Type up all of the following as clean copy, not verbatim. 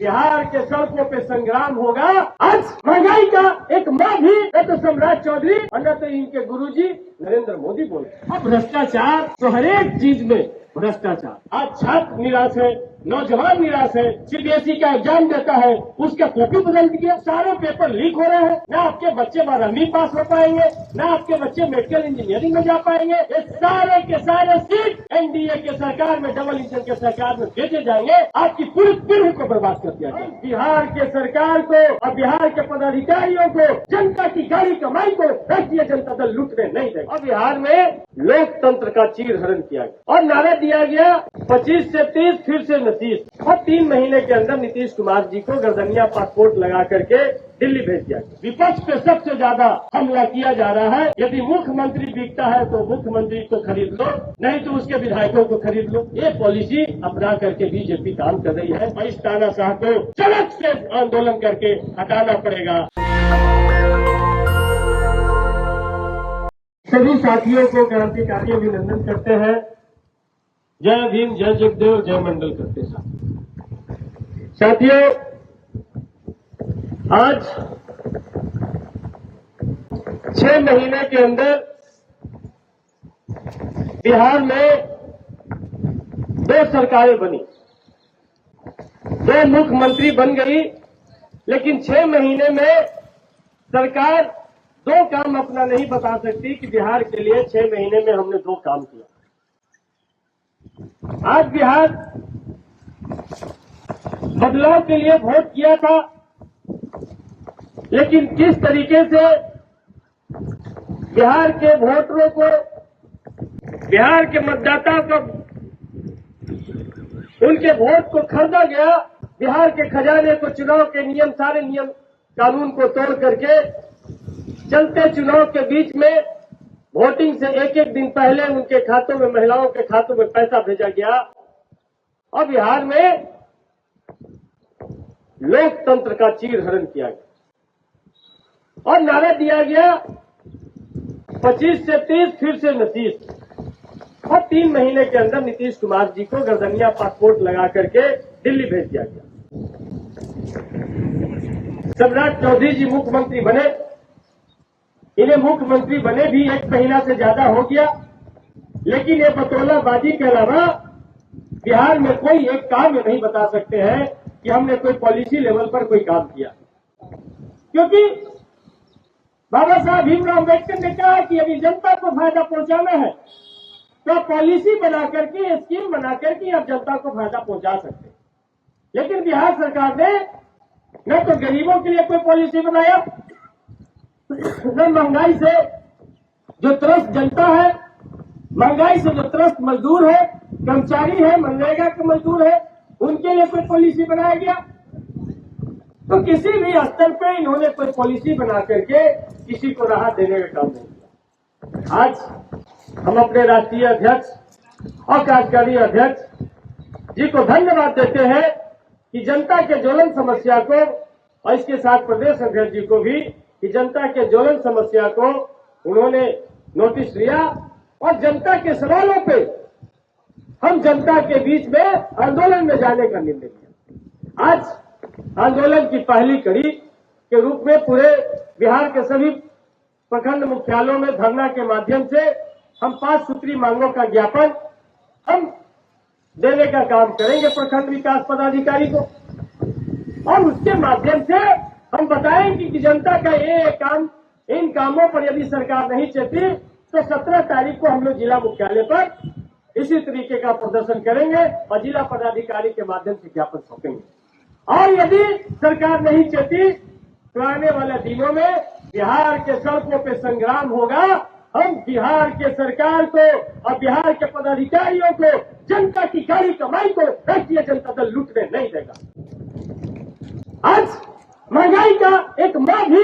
बिहार के सड़कों पे संग्राम होगा। आज महंगाई का एक माँ भी न तो सम्राट चौधरी और न तो इनके गुरुजी नरेंद्र मोदी बोलते। अब भ्रष्टाचार तो हर एक चीज में भ्रष्टाचार। आज छात्र निराश है, नौजवान निराश है, सीबीएसई का एग्जाम देता है, उसका कॉपी बदल दिया, सारे पेपर लीक हो रहे हैं, न आपके बच्चे 12वीं पास हो पाएंगे, न आपके बच्चे मेडिकल इंजीनियरिंग में जा पाएंगे। ये सारे के सारे सीट एनडीए के सरकार में, डबल इंजन के सरकार में भेजे जाएंगे। आपकी पूरी पीढ़ी को बर्बाद कर दिया जाएगा। बिहार के सरकार को और बिहार के पदाधिकारियों को जनता की गाड़ी कमाई को राष्ट्रीय जनता दल लूटने नहीं देगा। और बिहार में लोकतंत्र का चीरहरण किया गया और नारा दिया गया 25 से 30 फिर से नीतीश। और 3 महीने के अंदर नीतीश कुमार जी को गर्दनिया पासपोर्ट लगा करके दिल्ली भेज दिया गया। विपक्ष पे सबसे ज्यादा हमला किया जा रहा है। यदि मुख्यमंत्री बिकता है तो मुख्यमंत्री को खरीद लो, नहीं तो उसके विधायकों को खरीद लो। ये पॉलिसी अपना करके बीजेपी काम कर रही है। इस तानाशाह को सड़क से आंदोलन करके हटाना पड़ेगा। सभी साथियों को क्रांतिकारी अभिनंदन करते हैं। जय भीम, जय जगदेव, जय मंडल करते साथियों, आज 6 महीने के अंदर बिहार में 2 सरकारें बनी, 2 मुख्यमंत्री बन गई, लेकिन 6 महीने में सरकार 2 काम अपना नहीं बता सकती कि बिहार के लिए 6 महीने में हमने 2 काम किया। आज बिहार बदलाव के लिए वोट किया था, लेकिन किस तरीके से बिहार के वोटरों को, बिहार के मतदाताओं को, उनके वोट को खरीदा गया। बिहार के खजाने को, चुनाव के नियम, सारे नियम कानून को तोड़ करके चलते चुनाव के बीच में वोटिंग से एक दिन पहले उनके खातों में, महिलाओं के खातों में पैसा भेजा गया। और बिहार में लोकतंत्र का चीरहरण किया गया और नारा दिया गया 25 से 30 फिर से नीतीश। और 3 महीने के अंदर नीतीश कुमार जी को गर्दनिया पासपोर्ट लगा करके दिल्ली भेज दिया गया। सम्राट चौधरी जी मुख्यमंत्री बने। इन्हें मुख्यमंत्री बने भी 1 महीना से ज्यादा हो गया, लेकिन ये बतौलाबाजी के अलावा बिहार में कोई एक काम नहीं बता सकते हैं कि हमने कोई पॉलिसी लेवल पर कोई काम किया। क्योंकि बाबा साहब भीमराव अम्बेडकर ने कहा कि यदि जनता को फायदा पहुंचाना है तो पॉलिसी बना करके, स्कीम बना करके आप जनता को फायदा पहुंचा सकते हैं। लेकिन बिहार सरकार ने न तो गरीबों के लिए कोई पॉलिसी बनाया, न महंगाई से जो त्रस्त जनता है, महंगाई से जो त्रस्त मजदूर है, कर्मचारी है, मनरेगा के मजदूर है, उनके लिए कोई पॉलिसी बनाया गया। तो किसी भी स्तर पे इन्होंने कोई पॉलिसी बना करके किसी को राहत देने का काम नहीं किया। आज हम अपने राष्ट्रीय अध्यक्ष और कार्यकारी अध्यक्ष जी को धन्यवाद देते हैं कि जनता के ज्वलन समस्या को, और इसके साथ प्रदेश अध्यक्ष जी को भी, कि जनता के ज्वलन समस्या को उन्होंने नोटिस लिया और जनता के सवालों पे हम जनता के बीच में आंदोलन में जाने का निर्णय लिया। आज आंदोलन की पहली कड़ी के रूप में पूरे बिहार के सभी प्रखंड मुख्यालयों में धरना के माध्यम से हम 5 सूत्री मांगों का ज्ञापन हम देने का काम करेंगे प्रखंड विकास पदाधिकारी को, और उसके माध्यम से हम बताएंगे कि जनता का ये काम, इन कामों पर यदि सरकार नहीं चलती तो 17 तारीख को हम लोग जिला मुख्यालय पर इसी तरीके का प्रदर्शन करेंगे और जिला पदाधिकारी के माध्यम से ज्ञापन सौंपेंगे। और यदि सरकार नहीं चलती तो आने वाले दिनों में बिहार के सड़कों पे संग्राम होगा। हम बिहार के सरकार को और बिहार के पदाधिकारियों को जनता की गाड़ी कमाई को राष्ट्रीय जनता दल लूटने नहीं देगा। आज महंगाई का एक माँ भी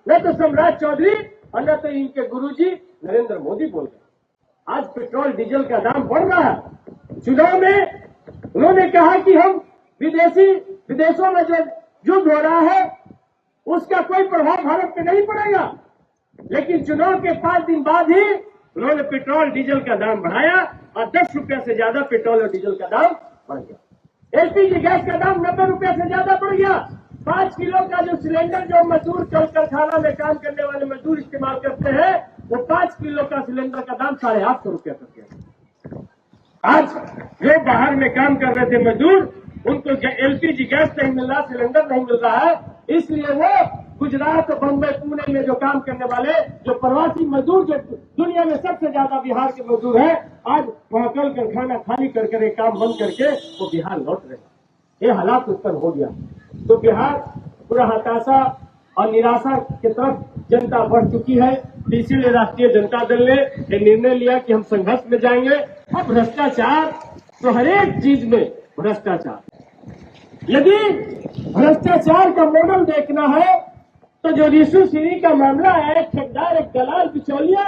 न तो सम्राट चौधरी और न तो इनके गुरुजी नरेंद्र मोदी बोल रहे। आज पेट्रोल डीजल का दाम बढ़ रहा है। चुनाव में उन्होंने कहा कि हम विदेशों में जो युद्ध हो रहा है उसका कोई प्रभाव भारत पे नहीं पड़ेगा, लेकिन चुनाव के 5 दिन बाद ही उन्होंने पेट्रोल डीजल का दाम बढ़ाया और 10 रुपये से ज्यादा पेट्रोल और डीजल का दाम बढ़ गया। एलपीजी गैस का दाम 90 रुपए से ज्यादा बढ़ गया। 5 किलो का जो सिलेंडर जो मजदूर कल कारखाना में काम करने वाले मजदूर इस्तेमाल करते हैं, वो 5 किलो का सिलेंडर का दाम 850 रुपया कर दिया। आज जो बाहर में काम कर रहे थे मजदूर, उनको एलपीजी गैस नहीं मिल रहा, सिलेंडर नहीं मिल रहा है, इसलिए वो गुजरात, बम्बई, पुणे में जो काम करने वाले जो प्रवासी मजदूर, जो दुनिया में सबसे ज्यादा बिहार के मजदूर हैं, आज वहां कल कारखाना खाली करके काम बंद करके वो बिहार लौट रहे हैं। ये हालात उत्पन्न हो गया तो बिहार पूरा हताशा और निराशा की तरफ जनता बढ़ चुकी है। इसीलिए राष्ट्रीय जनता दल ने यह निर्णय लिया कि हम संघर्ष में जाएंगे। अब भ्रष्टाचार तो हर एक चीज में भ्रष्टाचार, यदि भ्रष्टाचार का मॉडल देखना है तो जो रिशु सिंह का मामला है, एक ठेकेदार, एक दलाल, बिचौलिया,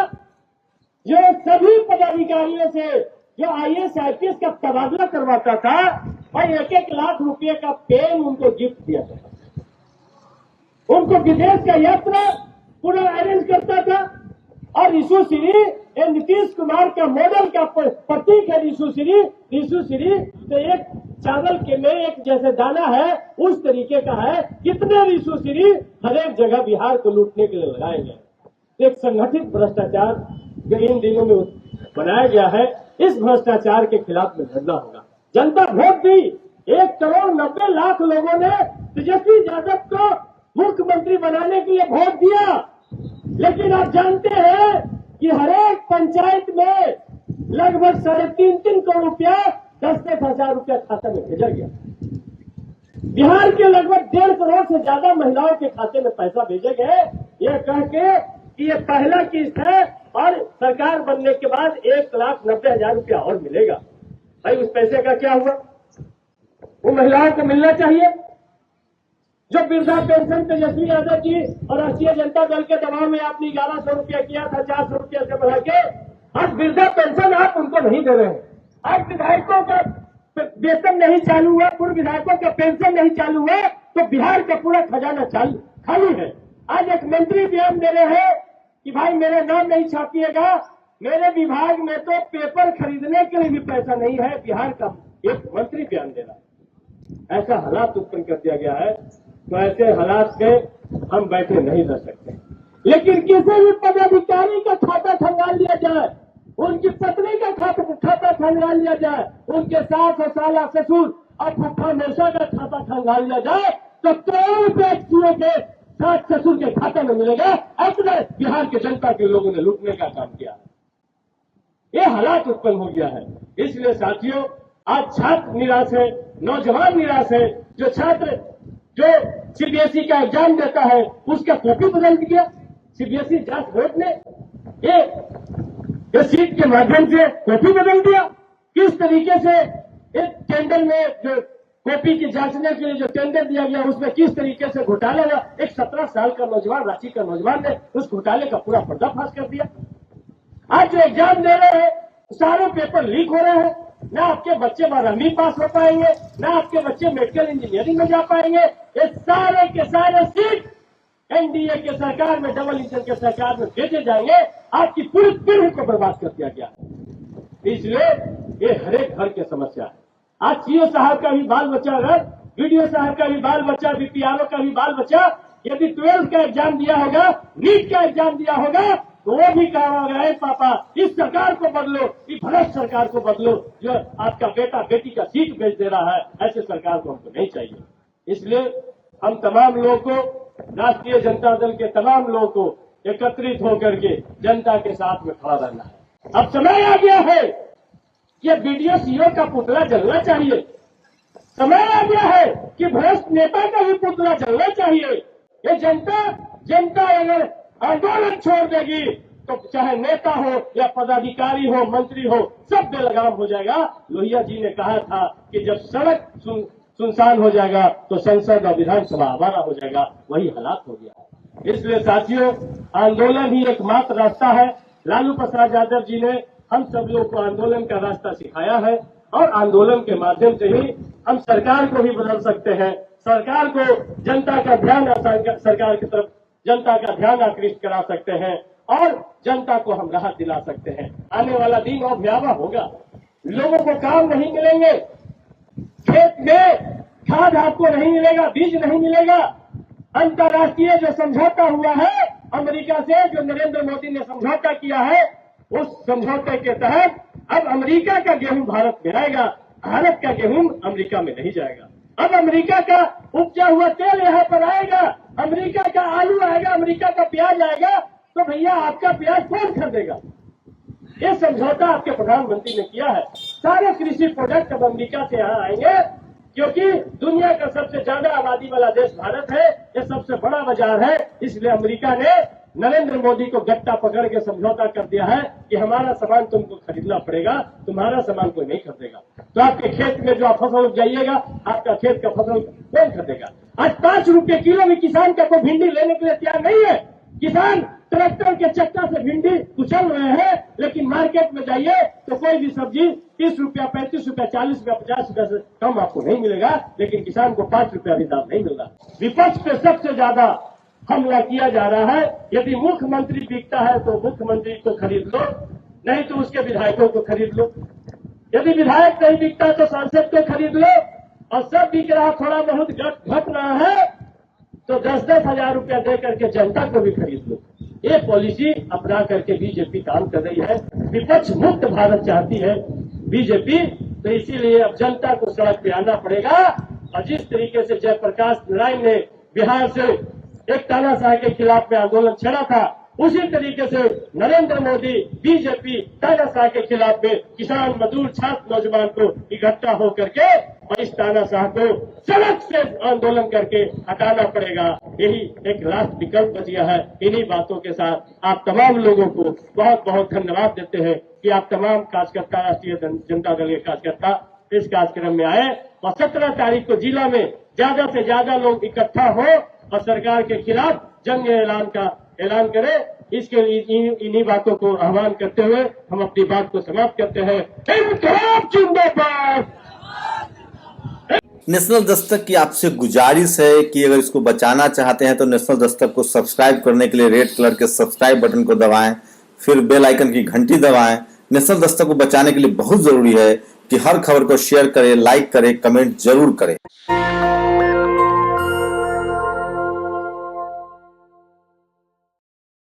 जो सभी पदाधिकारियों से जो आईएएस आईपीएस का तबादला करवाता था और 1-1 लाख रुपए का पेन उनको गिफ्ट दिया था, उनको विदेश का यात्रा पूरा अरेंज करता था। और रिशु सिंह नीतीश कुमार का मॉडल का प्रतीक है। रिशु सिंह तो एक चावल के में एक जैसे दाना है, उस तरीके का है। कितने रिशु सिंह हर एक जगह बिहार को लूटने के लिए लगाए गए। एक संगठित भ्रष्टाचार जो इन दिनों में बनाया गया है, इस भ्रष्टाचार के खिलाफ में लड़ना होगा। जनता वोट दी, 1,90,00,000 लोगों ने तेजस्वी यादव को मुख्यमंत्री बनाने के लिए वोट दिया, लेकिन आप जानते हैं कि हर एक पंचायत में लगभग 3.5 करोड़ रुपया 10-10 हजार रुपया खाता में भेजा गया। बिहार के लगभग 1.5 करोड़ से ज्यादा महिलाओं के खाते में पैसा भेजे गए, यह कह के कि ये पहला किस्त है और सरकार बनने के बाद 1,90,000 रुपया और मिलेगा। भाई उस पैसे का क्या हुआ? वो महिलाओं को मिलना चाहिए। जो वृद्धा पेंशन तेजस्वी यादव जी और राष्ट्रीय जनता दल के दबाव में आपने 1100 रुपया किया था, 400 रुपया से बढ़ा के, आज वृद्धा पेंशन आप उनको नहीं दे रहे हैं। आज विधायकों का वेतन नहीं चालू हुआ, पूर्व विधायकों का पेंशन नहीं चालू हुआ, तो बिहार का पूरा खजाना खाली है। आज एक मंत्री बयान दे रहे हैं कि भाई मेरे नाम नहीं छापिएगा, मेरे विभाग में तो पेपर खरीदने के लिए भी पैसा नहीं है। बिहार का एक मंत्री बयान दे रहा है। ऐसा हालात उत्पन्न कर दिया गया है, तो ऐसे हालात में हम बैठे नहीं रह सकते। लेकिन किसी भी पदाधिकारी का खाता खंगाल लिया जाए, उनकी पत्नी का खाता खंगाल लिया जाए, उनके सास और साला ससुर और फूफा मौसा का खाता खंगाल लिया जाए, तो करोड़ रुपए सीओ के सास ससुर के खाते में मिलेगा। ऐसे बिहार के जनता के लोगों ने लूटने का काम किया है। ये हालात उत्पन्न हो गया है। इसलिए साथियों, आज छात्र निराश है, नौजवान निराश है। जो छात्र जो सीबीएसई का एग्जाम देता है, उसका कॉपी बदल दिया सीबीएसई जांच बोर्ड ने। ये सीट के माध्यम से कॉपी बदल दिया। किस तरीके से एक टेंडर में जो कॉपी की जांचने के लिए जो टेंडर दिया गया, उसमें किस तरीके से घोटाला हुआ। एक 17 साल का नौजवान, रांची का नौजवान ने उस घोटाले का पूरा पर्दाफाश कर दिया। आज जो एग्जाम दे रहे हैं, सारे पेपर लीक हो रहे हैं। ना आपके बच्चे 12वीं पास हो पाएंगे, ना आपके बच्चे मेडिकल इंजीनियरिंग में जा पाएंगे। ये सारे के सारे सीट एनडीए के सरकार में, डबल इंजन के सरकार में भेजे जाएंगे। आपकी पूरी पीढ़ी को बर्बाद कर दिया गया है। इसलिए ये हर एक घर की समस्या है। आज सीओ साहब का भी बाल बच्चा, अगर वीडियो साहब का भी बाल बच्चा, बीपीआरओ का भी बाल बच्चा यदि 12th का एग्जाम दिया होगा, नीट का एग्जाम दिया होगा, तो वो भी कहा होगा, अरे पापा इस सरकार को बदलो, इस भ्रष्ट सरकार को बदलो जो आपका बेटा बेटी का सीट बेच दे रहा है। ऐसे सरकार को हमको नहीं चाहिए। इसलिए हम तमाम लोगों को, राष्ट्रीय जनता दल के तमाम लोगों को एकत्रित होकर के जनता के साथ में खड़ा रहना है। अब समय आ गया है कि बीडीओ सीओ का पुतला जलना चाहिए। समय आ गया है कि भ्रष्ट नेता का भी पुतला जलना चाहिए। ये जनता अगर आंदोलन छोड़ देगी तो चाहे नेता हो या पदाधिकारी हो, मंत्री हो, सब बेलगाम हो जाएगा। लोहिया जी ने कहा था कि जब सड़क सुनसान हो जाएगा तो संसद और विधानसभा आवारा हो जाएगा। वही हालात हो गया है। इसलिए साथियों, आंदोलन ही एकमात्र रास्ता है। लालू प्रसाद यादव जी ने हम सब लोग को आंदोलन का रास्ता सिखाया है और आंदोलन के माध्यम से ही हम सरकार को भी बदल सकते हैं। सरकार को जनता का ध्यान, सरकार की तरफ जनता का ध्यान आकृष्ट करा सकते हैं और जनता को हम राहत दिला सकते हैं। आने वाला दिन और भयावह होगा। लोगों को काम नहीं मिलेंगे, खेत में खाद आपको नहीं मिलेगा, बीज नहीं मिलेगा। अंतर्राष्ट्रीय जो समझौता हुआ है अमेरिका से, जो नरेंद्र मोदी ने समझौता किया है, उस समझौते के तहत अब अमेरिका का गेहूं भारत में आएगा, भारत का गेहूं अमेरिका में नहीं जाएगा। अब अमेरिका का उपजा हुआ तेल यहाँ पर आएगा, अमेरिका का आलू आएगा, अमेरिका का प्याज आएगा, तो भैया आपका प्याज कौन खरीदेगा? ये समझौता आपके प्रधानमंत्री ने किया है। सारे कृषि प्रोडक्ट अब अमेरिका से यहाँ आएंगे, क्योंकि दुनिया का सबसे ज्यादा आबादी वाला देश भारत है, ये सबसे बड़ा बाजार है। इसलिए अमेरिका ने नरेंद्र मोदी को गट्टा पकड़ के समझौता कर दिया है कि हमारा सामान तुमको खरीदना पड़ेगा, तुम्हारा सामान कोई नहीं खरीदेगा। तो आपके खेत में जो आप फसल उपजाइएगा, आपका खेत का फसल कौन खरीदेगा? आज 5 रुपए किलो में किसान का कोई भिंडी लेने के लिए तैयार नहीं है। किसान ट्रैक्टर के चक्का से भिंडी कुचल रहे हैं, लेकिन मार्केट में जाइए तो कोई भी सब्जी 30 रुपया, 35 रुपया, 40 रुपया, 50 रुपया से कम आपको नहीं मिलेगा, लेकिन किसान को 5 रुपया भी दाम नहीं मिल रहा। विपक्ष पे सबसे ज्यादा हमला किया जा रहा है। यदि मुख्यमंत्री बिकता है तो मुख्यमंत्री को खरीद लो, नहीं तो उसके विधायकों को खरीद लो। यदि विधायक नहीं बिकता तो सांसद को खरीद लो, और सब बिक रहा, थोड़ा बहुत घट रहा है तो 10-10 हजार रुपया दे करके जनता को भी खरीद लो। ये पॉलिसी अपना करके बीजेपी काम कर रही है। विपक्ष मुक्त भारत चाहती है बीजेपी, तो इसीलिए अब जनता को सड़क पे आना पड़ेगा। और जिस तरीके से जयप्रकाश नारायण ने बिहार से एक तानाशाह के खिलाफ में आंदोलन छेड़ा था, उसी तरीके से नरेंद्र मोदी बीजेपी तानाशाह के खिलाफ में किसान, मजदूर, छात्र, नौजवान को इकट्ठा होकर के और इस तानाशाह को सड़क से आंदोलन करके हटाना पड़ेगा। यही एक लास्ट विकल्प बच गया है। इन्हीं बातों के साथ आप तमाम लोगों को बहुत बहुत धन्यवाद देते हैं कि आप तमाम कार्यकर्ता, राष्ट्रीय जनता दल के कार्यकर्ता इस कार्यक्रम में आए और 17 तारीख को जिला में ज्यादा से ज्यादा लोग इकट्ठा हो और सरकार के खिलाफ जंग ऐलान करें। इसके लिए इन्हीं बातों को आह्वान करते हुए हम अपनी बात को समाप्त करते हैं। इनकलाब जिंदाबाद। नेशनल दस्तक की आपसे गुजारिश है कि अगर इसको बचाना चाहते हैं तो नेशनल दस्तक को सब्सक्राइब करने के लिए रेड कलर के सब्सक्राइब बटन को दबाएं, फिर बेल आइकन की घंटी दबाएं। नेशनल दस्तक को बचाने के लिए बहुत जरूरी है कि हर खबर को शेयर करें, लाइक करें, कमेंट जरूर करें।